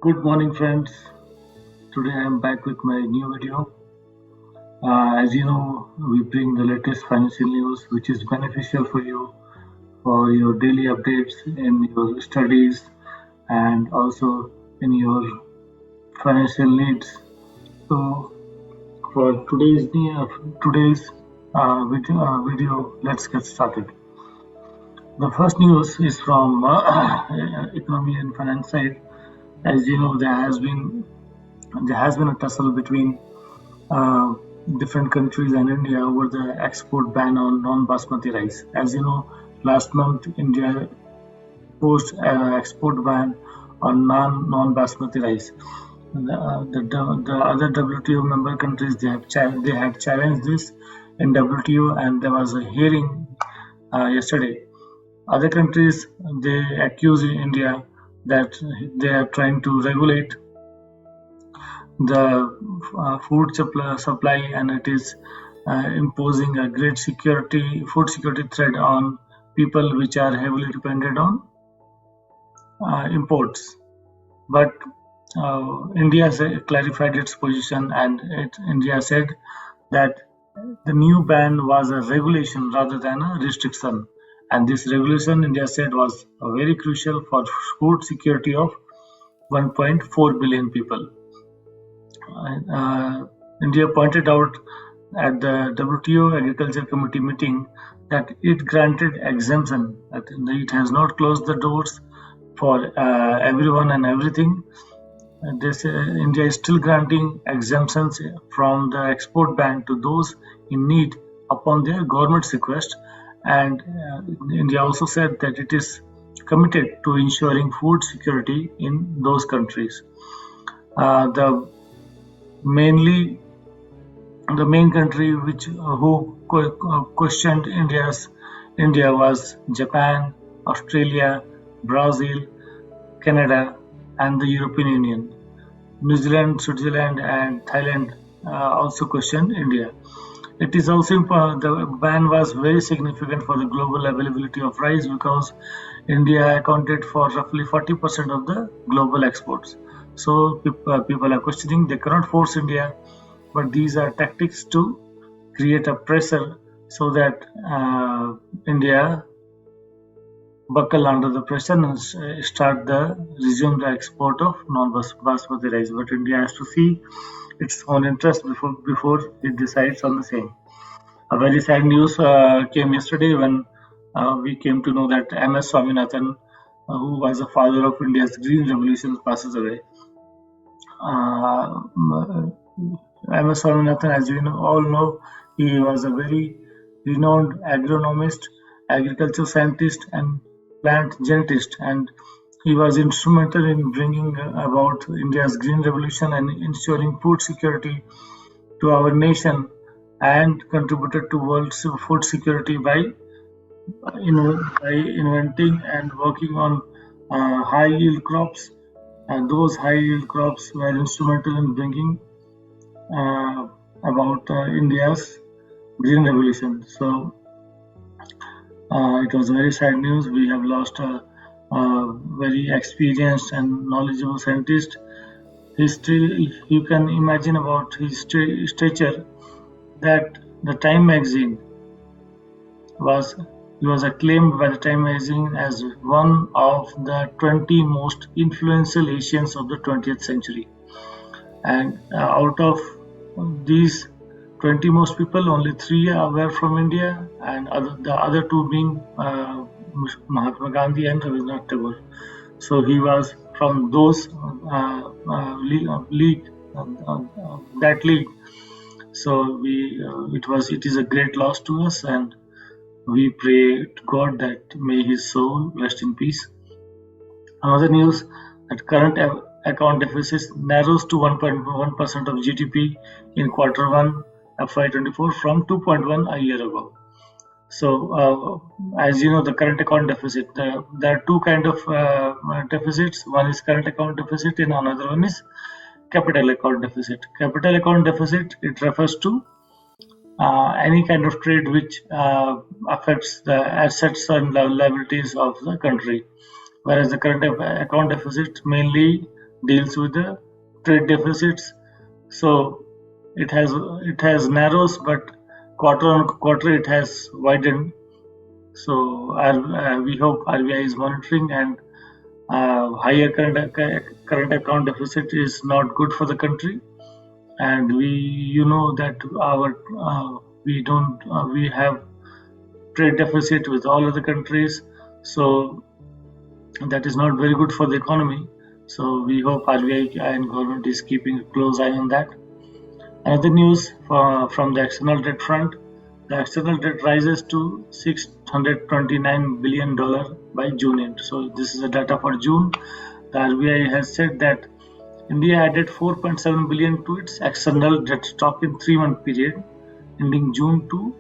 Good morning, friends. Today I am back with my new video. As you know, we bring the latest financial news which is beneficial for you for your daily updates in your studies and also in your financial needs. So, for today's video, let's get started. The first news is from economy and finance side. As you know, there has been a tussle between uh, different countries and India over the export ban on non-basmati rice. As you know, last month India posed export ban on non-basmati rice. The other WTO member countries they had challenged this in WTO, and there was a hearing yesterday. Other countries they accuse India that they are trying to regulate the food supply, and it is imposing a great food security threat on people which are heavily dependent on imports. But India clarified its position, and India said that the new ban was a regulation rather than a restriction. And this regulation, India said, was very crucial for food security of 1.4 billion people. India pointed out at the WTO Agriculture Committee meeting that it granted exemption, that it has not closed the doors for everyone and everything. India is still granting exemptions from the export ban to those in need upon their government's request. And India also said that it is committed to ensuring food security in those countries. The main country who questioned India was Japan, Australia, Brazil, Canada, and the European Union. New Zealand, Switzerland, and Thailand also questioned India. It is also the ban was very significant for the global availability of rice because India accounted for roughly 40% of the global exports. So people are questioning, they cannot force India, but these are tactics to create a pressure so that India buckle under the pressure and resume the export of non-basmati rice. But India has to see its own interest before it decides on the same. A very sad news came yesterday when we came to know that M.S. Swaminathan, who was the father of India's Green Revolution, passes away. M.S. Swaminathan, as you all know, he was a very renowned agronomist, agricultural scientist, and plant genetist, and he was instrumental in bringing about India's Green Revolution and ensuring food security to our nation, and contributed to world food security by inventing and working on high yield crops, and those high yield crops were instrumental in bringing about India's Green Revolution. So it was very sad news. We have lost a very experienced and knowledgeable scientist. If you can imagine about his stature, that the Time magazine he was acclaimed by the Time magazine as one of the 20 most influential Asians of the 20th century. And out of these 20 most people, only 3 were from India, and the other 2 being Mahatma Gandhi and Rabindranath Tagore. So he was from those that league. So it is a great loss to us, and we pray to God that may his soul rest in peace. Another news that current account deficit narrows to 1.1% of GDP in Q1 FY24 from 2.1 a year ago. So, as you know, the current account deficit, there are 2 kind of deficits. One is current account deficit, and another one is capital account deficit. Capital account deficit, it refers to any kind of trade which affects the assets and liabilities of the country, whereas the current account deficit mainly deals with the trade deficits. So it has narrows, but quarter on quarter it has widened. So we hope RBI is monitoring, and higher current account deficit is not good for the country. And that our we don't we have trade deficit with all other countries, so that is not very good for the economy. So we hope RBI and government is keeping a close eye on that. Another news from the external debt front: the external debt rises to $629 billion by June end. So this is the data for June. The RBI has said that India added 4.7 billion to its external debt stock in 3-month period ending June to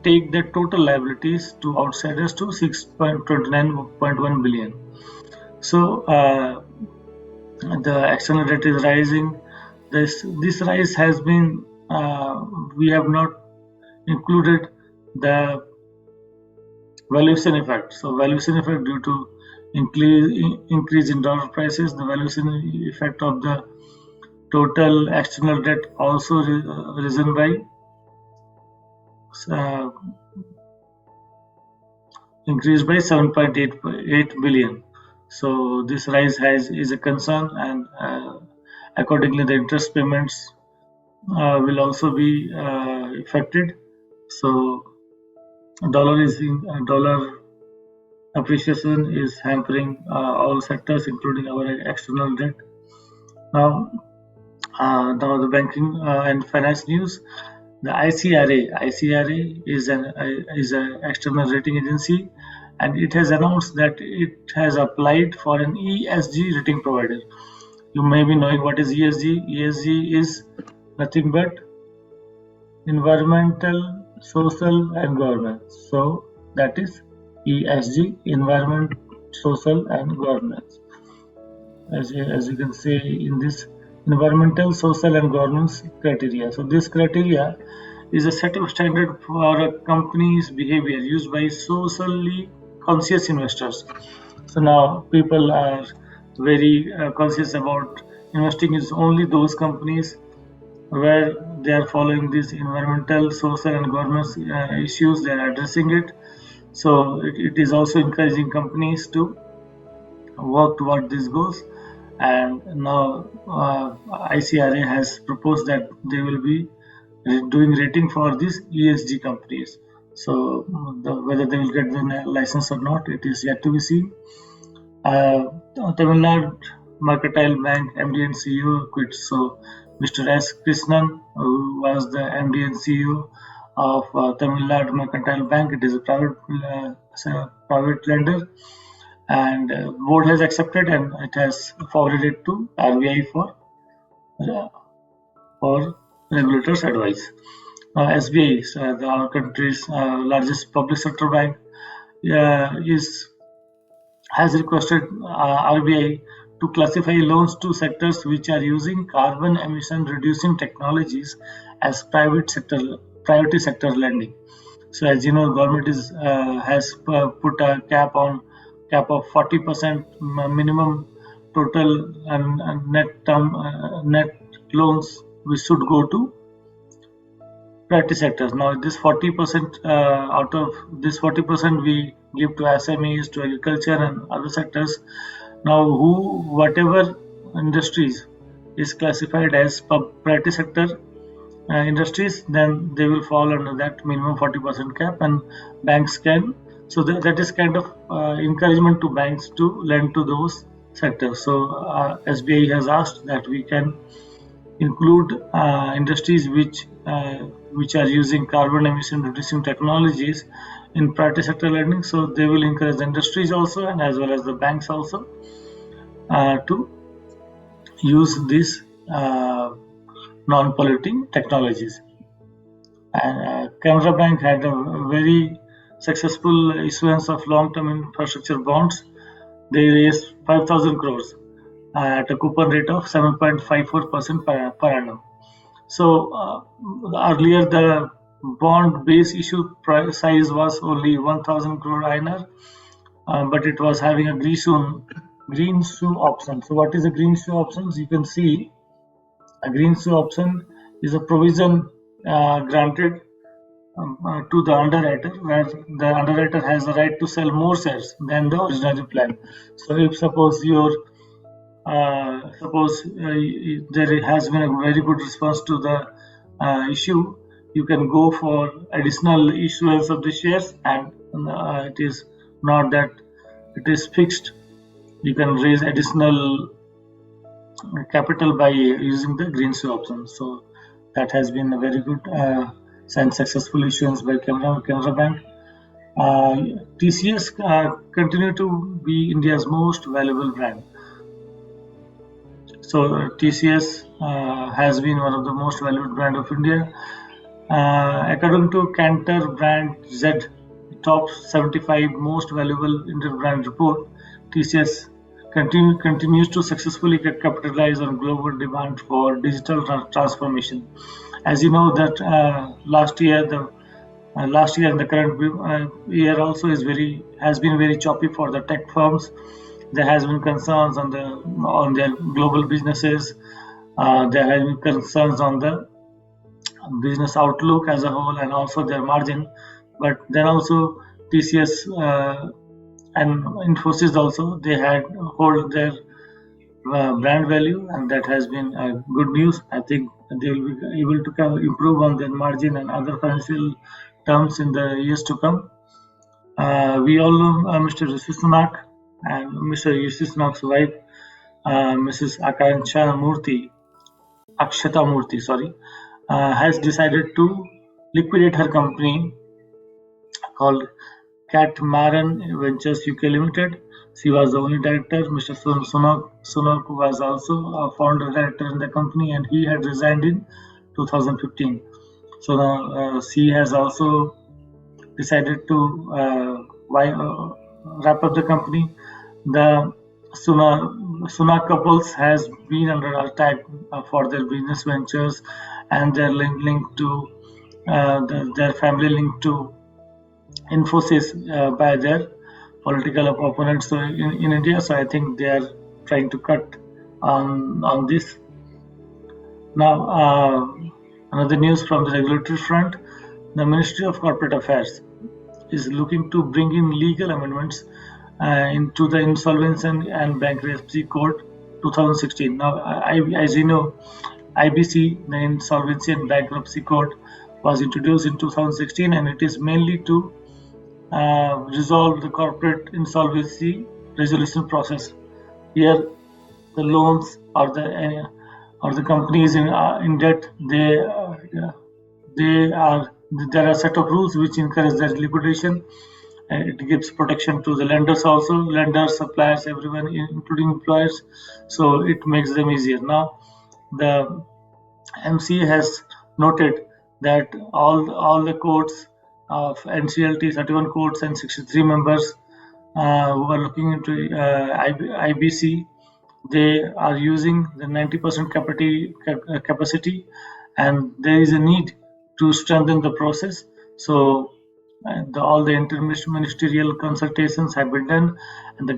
take the total liabilities to outsiders to 629.1 billion. So the external debt is rising. This rise has been we have not included the valuation effect. So valuation effect due to increase in dollar prices, the valuation effect of the total external debt also risen by increased by 7.8 billion. So this rise is a concern, and accordingly the interest payments will also be affected. So dollar appreciation is hampering all sectors, including our external debt. Now the banking and finance news. The ICRA is an external rating agency, and it has announced that it has applied for an ESG rating provider. You may be knowing what is ESG. ESG is nothing but environmental, social, and governance. So that is ESG: environment, social, and governance. As you can see in this, environmental, social, and governance criteria. So this criteria is a set of standard for a company's behavior used by socially conscious investors. So now people are very conscious about investing in only those companies where they are following these environmental, social, and governance issues. They are addressing it. So it is also encouraging companies to work toward these goals. And now ICRA has proposed that they will be doing rating for these ESG companies. So whether they will get the license or not, it is yet to be seen. Tamil Nadu Mercantile Bank MD and CEO quit. So Mr. S. Krishnan, who was the MD and CEO of Tamil Nadu Mercantile Bank, it is a private lender, and board has accepted, and it has forwarded it to RBI for regulators' advice. SBI, our country's largest public sector bank, has requested RBI to classify loans to sectors which are using carbon emission reducing technologies as priority sector lending. So as you know, government has put a cap of 40% minimum total and net loans which should go to priority sectors. Now this 40% out of this 40% we give to SMEs, to agriculture and other sectors. Now whatever industries is classified as priority sector industries, then they will fall under that minimum 40% cap, and banks can. So that is kind of encouragement to banks to lend to those sectors. So SBI has asked that we can include industries which are using carbon emission reducing technologies in priority sector lending. So they will encourage the industries also, and as well as the banks also to use these non-polluting technologies. And Canara Bank had a very successful issuance of long-term infrastructure bonds. They raised 5,000 crores at a coupon rate of 7.54% per annum. So earlier the bond base issue size was only 1,000 crore INR, but it was having a Grishun green shoe option. So what is a green shoe options? You can see a green shoe option is a provision granted to the underwriter, where the underwriter has the right to sell more shares than the original plan. So if suppose there has been a very good response to the issue, you can go for additional issuance of the shares, and it is not that it is fixed. You can raise additional capital by using the green shoe option. So that has been a very good and successful issuance by Canara Bank. TCS continue to be India's most valuable brand. So TCS has been one of the most valuable brand of India. According to Cantor Brand Z, top 75 most valuable Indian brand report, TCS continues to successfully capitalize on global demand for digital transformation. As you know that last year and the current year also has been very choppy for the tech firms. There has been concerns on their global businesses. There has been concerns on the business outlook as a whole and also their margin. But then also TCS and Infosys also, they had hold their brand value, and that has been good news. I think they will be able to improve on their margin and other financial terms in the years to come. We all know Mr. Rishi Sunak and Mr. Rishi Sunak's wife, Mrs. Akshata Murthy, sorry, has decided to liquidate her company called Catamaran Ventures UK Limited. She was the only director. Mr. Sunak was also a founder director in the company, and he had resigned in 2015. So now she has also decided to wrap up the company. The Sunak couples has been under attack for their business ventures and their link to their family link to Infosys by their political opponents in India. So I think they are trying to cut on this. Now, another news from the regulatory front: the Ministry of Corporate Affairs is looking to bring in legal amendments into the Insolvency and Bankruptcy Code 2016. Now, as you know, IBC, the Insolvency and Bankruptcy Code, was introduced in 2016, and it is mainly to resolve the corporate insolvency resolution process. Here, the loans or the companies in debt, there are a set of rules which encourage their liquidation. It gives protection to the lenders also, lenders, suppliers, everyone, including employers. So it makes them easier. Now, the MC has noted that all the courts of NCLT, 31 courts and 63 members who are looking into IBC, they are using the 90% capacity, and there is a need to strengthen the process. So all the interministerial consultations have been done, and the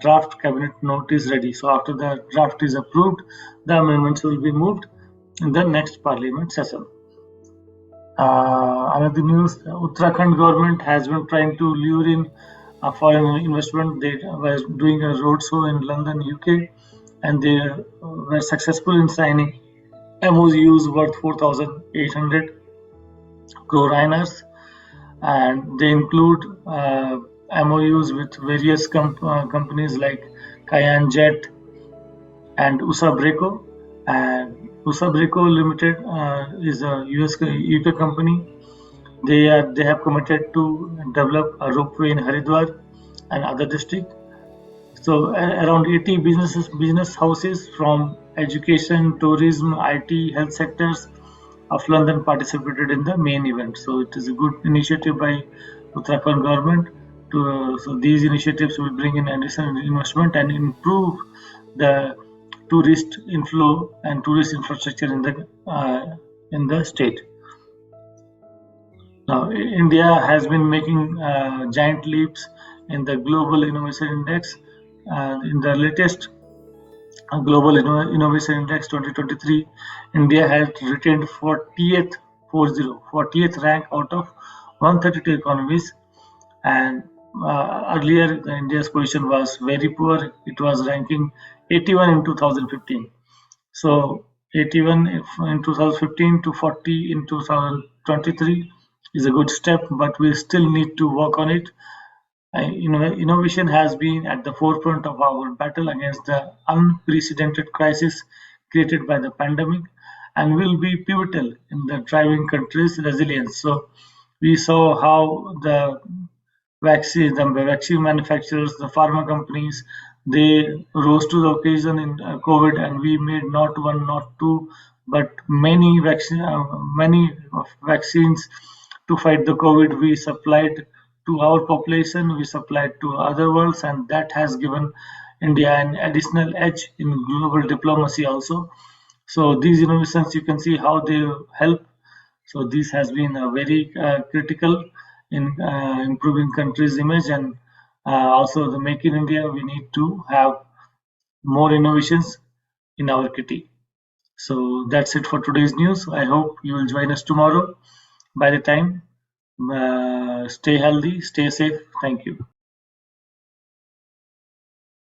draft cabinet note is ready. So after the draft is approved, the amendments will be moved in the next parliament session. Another news: Uttarakhand government has been trying to lure in foreign investment. They were doing a roadshow in London, UK, and they were successful in signing MOUs worth 4,800 crore INRs, and they include MOUs with various companies like Cayenne Jet and USA Breco. And USA Breco Limited is a UK company. They have committed to develop a ropeway in Haridwar and other districts. So around 80 business houses from education, tourism, IT, health sectors of London participated in the main event. So it is a good initiative by Uttarakhand government. So these initiatives will bring in additional investment and improve the tourist inflow and tourist infrastructure in the state. Now, India has been making giant leaps in the global innovation index. In the latest Global Innovation Index 2023, India had retained 40th rank out of 132 economies. And earlier, India's position was very poor. It was ranking 81 in 2015. So 81 in 2015 to 40 in 2023 is a good step, but we still need to work on it. Innovation has been at the forefront of our battle against the unprecedented crisis created by the pandemic and will be pivotal in the driving country's resilience. So, we saw how the vaccine manufacturers, the pharma companies, they rose to the occasion in COVID, and we made not one, not two, but many vaccines to fight the COVID. We supplied to our population, we supplied to other worlds, and that has given India an additional edge in global diplomacy also. So these innovations, you can see how they help. So this has been very critical in improving country's image, and also the Make in India. We need to have more innovations in our kitty. So that's it for today's news. I hope you will join us tomorrow. By the time, stay healthy, stay safe. Thank you.